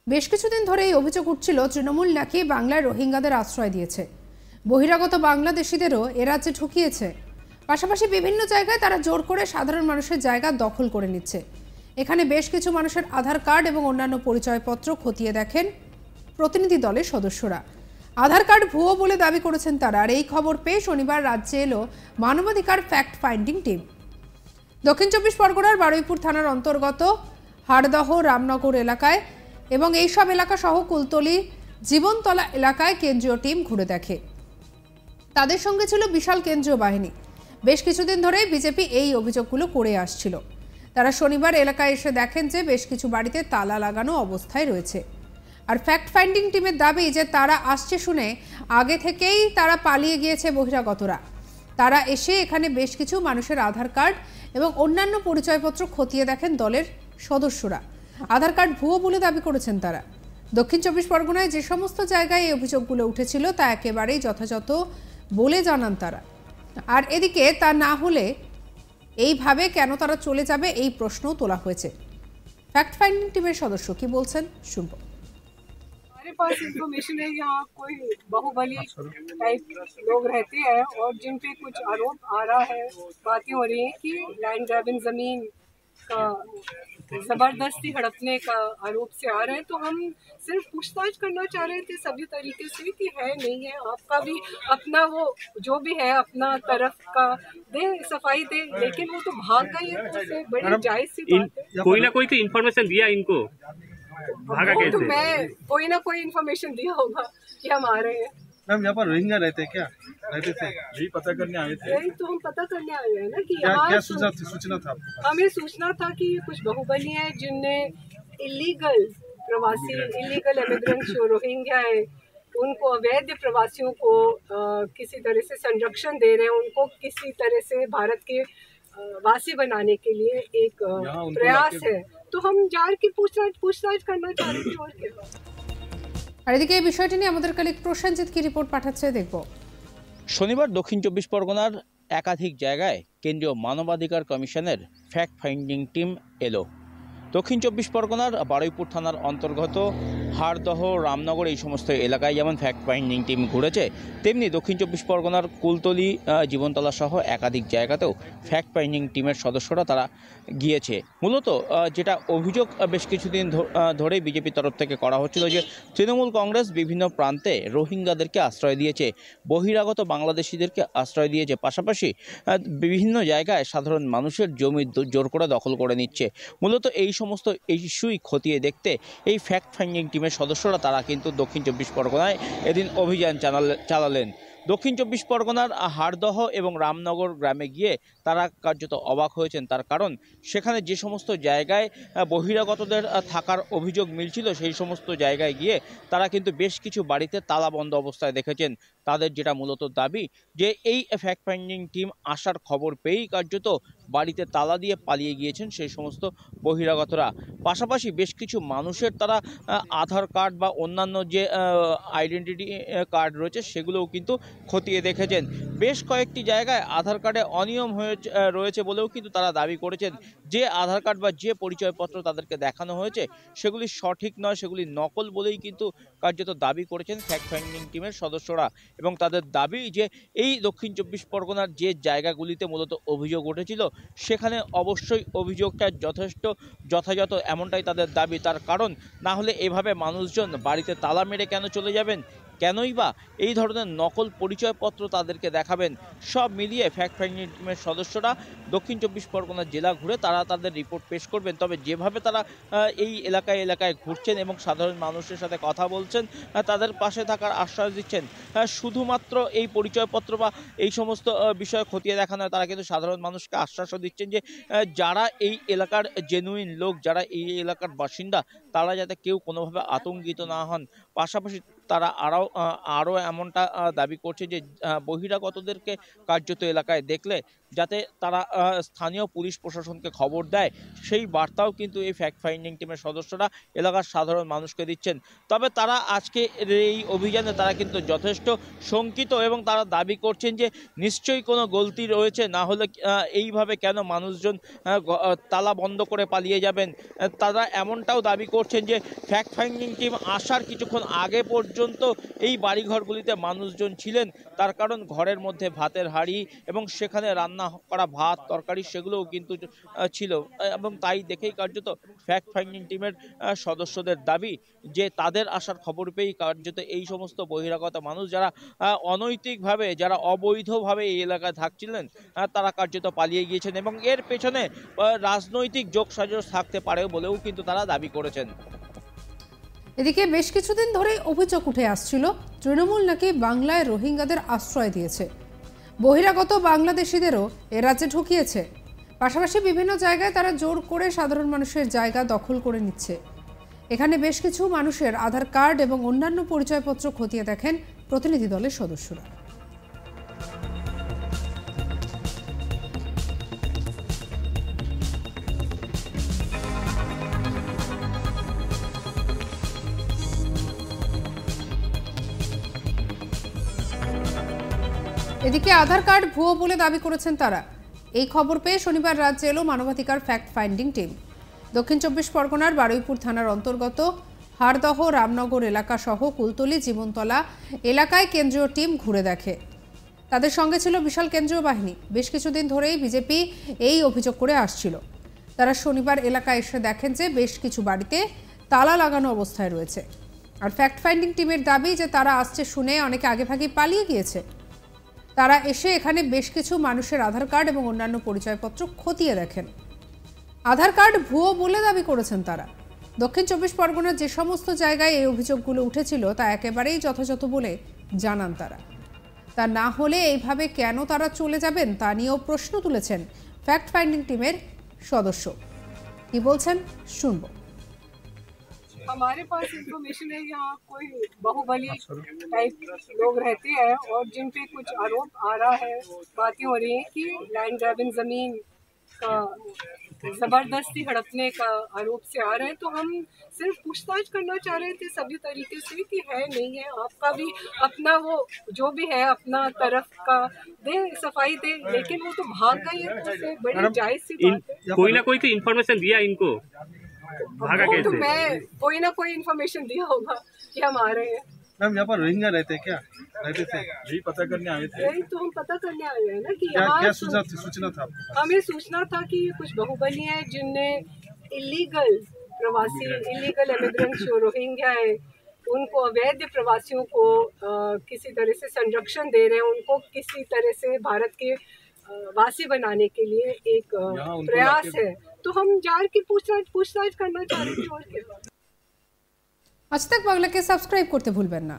বেশ কিছুদিন ধরে এই অভিযোগ উঠছিল তৃণমূল নাকি বাংলায় রোহিঙ্গাদের আশ্রয় দিয়েছে, বহিরাগত বাংলাদেশিদেরও এ রাজ্যে ঢুকিয়েছে। পাশাপাশি বিভিন্ন জায়গায় তারা জোর করে সাধারণ মানুষের জায়গা দখল করে নিচ্ছে। এখানে বেশ কিছু মানুষের আধার কার্ড এবং অন্যান্য পরিচয়পত্র খতিয়ে দেখেন প্রতিনিধি দলের সদস্যরা। আধার কার্ড ভুয়ো বলে দাবি করেছেন তারা। আর এই খবর পেয়ে শনিবার রাজ্যে এলো মানবাধিকার ফ্যাক্ট ফাইন্ডিং টিম। দক্ষিণ চব্বিশ পরগনার বারুইপুর থানার অন্তর্গত হাড়দহ রামনগর এলাকায় এবং এইসব এলাকা সহ কুলতলি জীবনতলা এলাকায় কেন্দ্রীয় টিম ঘুরে দেখে। তাদের সঙ্গে ছিল বিশাল কেন্দ্রীয় বাহিনী। বেশ কিছুদিন ধরে বিজেপি এই অভিযোগগুলো করে আসছিল। তারা শনিবার এলাকায় এসে দেখেন যে বেশ কিছু বাড়িতে তালা লাগানো অবস্থায় রয়েছে। আর ফ্যাক্ট ফাইন্ডিং টিমের দাবি যে তারা আসছে শুনে আগে থেকেই তারা পালিয়ে গিয়েছে বহিরাগতরা। তারা এসে এখানে বেশ কিছু মানুষের আধার কার্ড এবং অন্যান্য পরিচয়পত্র খতিয়ে দেখেন দলের সদস্যরা। আধার কার্ড ভুয়ো বলে দাবি করেছেন তারা। দক্ষিণ চব্বিশ পরগনায় যে সমস্ত জায়গায় এই অভিযোগগুলো উঠেছিল তা একেবারেই যথাযথ বলে জানান তারা। আর এদিকে তা না হলে এইভাবে কেন তারা চলে যাবে এই প্রশ্নও তোলা হয়েছে। ফ্যাক্ট ফাইন্ডিং টিমের সদস্য কি বলছেন শুনবো। हमारे पास इंफॉर्मेशन है यहाँ कोई बाहुबली टाइप लोग रहते हैं और जिन पे कुछ आरोप आ रहा है, बातें हो रही हैं कि लैंड ग्रैबिंग जमीन का जबरदस्ती हड़पने का आरोप से आ रहे हैं। तो हम सिर्फ पूछताछ करना चाह रहे थे सभी तरीके से कि है नहीं है, आपका भी अपना वो जो भी है अपना तरफ का दे, सफाई दे, लेकिन वो तो भाग गई है। तो बड़ी जायज सी बात है। कोई ना कोई तो इन्फॉर्मेशन दिया इनको, भागा कैसे? तो मैं कोई ना कोई इन्फॉर्मेशन दिया होगा कि हम आ रहे हैं। मैम यहाँ पर रोहिंग्या रहते हैं क्या? रहते थे, यही पता करने आए थे। यही तो हम पता करने आए हैं ना कि क्या यहाँ क्या सूचना था आपको? हमें सूचना था कि ये कुछ बाहुबली है जिनने इलीगल प्रवासी, इलीगल इमिग्रेंट्स जो रोहिंग्या है उनको, अवैध प्रवासियों को किसी तरह से संरक्षण दे रहे हैं, उनको किसी तरह से भारत के वासी बनाने के लिए एक प्रयास है। तो हम जार की पूछताछ करना चाह रहे थे और क्या। আর এদিকে এই বিষয়টি নিয়ে আমাদের কালিক প্রসেনজিৎ কি রিপোর্ট পাঠাচ্ছে দেখব। শনিবার দক্ষিণ চব্বিশ পরগনার একাধিক জায়গায় কেন্দ্রীয় মানবাধিকার কমিশনের ফ্যাক্ট ফাইন্ডিং টিম এলো। দক্ষিণ চব্বিশ পরগনার বারুইপুর থানার অন্তর্গত হাড়দহ রামনগর এই সমস্ত এলাকায় যেমন ফ্যাক্ট ফাইন্ডিং টিম ঘুরেছে, তেমনি দক্ষিণ চব্বিশ পরগনার কুলতলি জীবনতলা সহ একাধিক জায়গাতেও ফ্যাক্ট ফাইন্ডিং টিমের সদস্যরা তারা গিয়েছে। মূলত যেটা অভিযোগ বেশ কিছুদিন ধরেই বিজেপির তরফ থেকে করা হচ্ছিল যে তৃণমূল কংগ্রেস বিভিন্ন প্রান্তে রোহিঙ্গাদেরকে আশ্রয় দিয়েছে, বহিরাগত বাংলাদেশিদেরকে আশ্রয় দিয়েছে, পাশাপাশি বিভিন্ন জায়গায় সাধারণ মানুষের জমি জোর করে দখল করে নিচ্ছে। মূলত এই সমস্ত ইস্যুই খতিয়ে দেখতে এই ফ্যাক্ট ফাইন্ডিং টিমের সদস্যরা তারা কিন্তু দক্ষিণ চব্বিশ পরগনায় এদিন অভিযান চালালেন। দক্ষিণ চব্বিশ পরগনার হাড়দহ এবং রামনগর গ্রামে গিয়ে তারা কার্যত অবাক হয়েছেন। তার কারণ সেখানে যে সমস্ত জায়গায় বহিরাগতদের থাকার অভিযোগ মিলছিল সেই সমস্ত জায়গায় গিয়ে তারা কিন্তু বেশ কিছু বাড়িতে তালাবন্ধ অবস্থায় দেখেছেন। তাদের যেটা মূলত দাবি যে এই ফ্যাক্ট ফাইন্ডিং টিম আসার খবর পেয়েই কার্যত বাড়িতে তালা দিয়ে পালিয়ে গিয়েছেন সেই সমস্ত বহিরাগতরা। পাশাপাশি বেশ কিছু মানুষের তারা আধার কার্ড বা অন্যান্য যে আইডেন্টিটি কার্ড রয়েছে সেগুলোও কিন্তু খতিয়ে দেখেছেন। বেশ কয়েকটি জায়গায় আধার কার্ডে অনিয়ম রয়েছে বলেও কিন্তু তারা দাবি করেছেন। যে আধার কার্ড বা যে পরিচয়পত্র তাদেরকে দেখানো হয়েছে সেগুলি সঠিক নয়, সেগুলি নকল বলেই কিন্তু কার্যত দাবি করেছেন ফ্যাক্ট ফাইন্ডিং টিমের সদস্যরা। এবং তাদের দাবি যে এই দক্ষিণ চব্বিশ পরগনার যে জায়গাগুলিতে মূলত অভিযোগ উঠেছিল সেখানে অবশ্যই অভিযোগটা যথাযথ এমনটাই তাদের দাবি। তার কারণ না হলে এভাবে মানুষজন বাড়িতে তালা মেরে কেন চলে যাবেন, কেনই বা এই ধরনের নকল পরিচয়পত্র তাদেরকে দেখাবেন। সব মিলিয়ে ফ্যাক্ট ফাইন্ডিং টিমের সদস্যরা দক্ষিণ চব্বিশ পরগনা জেলা ঘুরে তারা তাদের রিপোর্ট পেশ করবেন। তবে যেভাবে তারা এই এলাকায় ঘুরছেন এবং সাধারণ মানুষের সাথে কথা বলছেন, তাদের পাশে থাকার আশ্বাস দিচ্ছেন, শুধুমাত্র এই পরিচয়পত্র বা এই সমস্ত বিষয় খতিয়ে দেখা নয়, তারা কিন্তু সাধারণ মানুষকে আশ্বাসও দিচ্ছেন যে যারা এই এলাকার জেনুইন লোক, যারা এই এলাকার বাসিন্দা, তারা যাতে কেউ কোনোভাবে আতঙ্কিত না হন। পাশাপাশি তারা আরও এমনটা দাবি করছে যে বহিরাগতদেরকে কার্যত এলাকায় দেখলে যাতে তারা স্থানীয় পুলিশ প্রশাসনকে খবর দেয়, সেই বার্তাও কিন্তু এই ফ্যাক্ট ফাইন্ডিং টিমের সদস্যরা এলাকার সাধারণ মানুষকে দিচ্ছেন। তবে তারা আজকে এই অভিযানে তারা কিন্তু যথেষ্ট শঙ্কিত এবং তারা দাবি করছেন যে নিশ্চয়ই কোনো গলতি রয়েছে, না হলে এইভাবে কেন মানুষজন তালা বন্ধ করে পালিয়ে যাবেন। তারা এমনটাও দাবি করছেন যে ফ্যাক্ট ফাইন্ডিং টিম আসার কিছুক্ষণ আগে পর্যন্ত এই বাড়িঘরগুলিতে মানুষজন ছিলেন, তার কারণ ঘরের মধ্যে ভাতের হাঁড়ি এবং সেখানে রান্না করা ভাত তরকারি সেগুলোও কিন্তু ছিল, এবং তাই দেখেই কার্যত ফ্যাক্ট ফাইন্ডিং টিমের সদস্যদের দাবি যে তাদের আসার খবর পেয়েই কার্যত এই সমস্ত বহিরাগত মানুষ যারা অনৈতিকভাবে, যারা অবৈধভাবে এই এলাকায় থাকছিলেন, তারা কার্যত পালিয়ে গিয়েছেন এবং এর পেছনে রাজনৈতিক যোগসাজশ থাকতে পারে বলেও কিন্তু তারা দাবি করেছেন। এদিকে বেশ কিছুদিন ধরেই অভিযোগ উঠে আসছিল তৃণমূল নাকি বাংলায় রোহিঙ্গাদের আশ্রয় দিয়েছে, বহিরাগত বাংলাদেশিদেরও এ রাজ্যে ঢুকিয়েছে। পাশাপাশি বিভিন্ন জায়গায় তারা জোর করে সাধারণ মানুষের জায়গা দখল করে নিচ্ছে। এখানে বেশ কিছু মানুষের আধার কার্ড এবং অন্যান্য পরিচয়পত্র খতিয়ে দেখেন প্রতিনিধি দলের সদস্যরা। এদিকে আধার কার্ড ভুয়ো বলে দাবি করেছেন তারা। এই খবর পেয়ে শনিবার রাজ্যে এলো মানবাধিকার ফ্যাক্ট ফাইন্ডিং টিম। দক্ষিণ 24 পরগনার বারুইপুর থানার অন্তর্গত হারদহ রামনগর এলাকা সহ কুলতলি জীবনতলা এলাকায় কেন্দ্রীয় টিম ঘুরে দেখে। তাদের সঙ্গে ছিল বিশাল কেন্দ্রীয় বাহিনী। বেশ কিছুদিন ধরেই বিজেপি এই অভিযোগ করে আসছিল। তারা শনিবার এলাকায় এসে দেখেন যে বেশ কিছু বাড়িতে তালা লাগানো অবস্থায় রয়েছে। আর ফ্যাক্ট ফাইন্ডিং টিমের দাবি যে তারা আসছে শুনে অনেকে আগেভাগে পালিয়ে গিয়েছে। তারা এসে এখানে বেশ কিছু মানুষের আধার কার্ড এবং অন্যান্য পরিচয়পত্র খতিয়ে দেখেন। আধার কার্ড ভুয়ো বলে দাবি করেছেন তারা। দক্ষিণ 24 পরগনার যে সমস্ত জায়গায় এই অভিযোগগুলো উঠেছিল তা একেবারেই যথাযথ বলে জানান তারা। তা না হলে এইভাবে কেন তারা চলে যাবেন তা নিয়েও প্রশ্ন তুলেছেন ফ্যাক্ট ফাইন্ডিং টিমের সদস্য। কি বলছেন শুনবো। हमारे पास इंफॉर्मेशन है यहाँ कोई बाहुबली टाइप लोग रहते हैं और जिन पे कुछ आरोप आ रहा है, बातें हो रही हैं कि लैंड ग्रैबिंग जमीन का जबरदस्ती हड़पने का आरोप से आ रहे हैं। तो हम सिर्फ पूछताछ करना चाह रहे थे सभी तरीके से कि है नहीं है, आपका भी अपना वो जो भी है अपना तरफ का दे, सफाई दे, लेकिन वो तो भाग गई है। तो बड़ी जायज सी बात है। कोई ना कोई तो इन्फॉर्मेशन दिया इनको, भागा तो कैसे? मैं कोई ना कोई इन्फॉर्मेशन दिया होगा कि हम आ रहे हैं। मैम यहाँ पर रोहिंग्या रहते हैं क्या? रहते थे, यही पता करने आए थे। यही तो हम पता करने आए हैं ना कि क्या यहाँ क्या सूचना था आपके पास? हमें सूचना था कि ये कुछ बाहुबली है जिनने इलीगल प्रवासी, इलीगल इमिग्रेंट जो रोहिंग्या है, उनको अवैध प्रवासियों को किसी तरह से संरक्षण दे रहे हैं, उनको किसी तरह से भारत के वासी बनाने के लिए एक प्रयास है। तो हम जार की पूछताछ करना चाह रहे थे। और क्या। আজ তাক বাংলাকে সাবস্ক্রাইব করতে ভুলবেন না।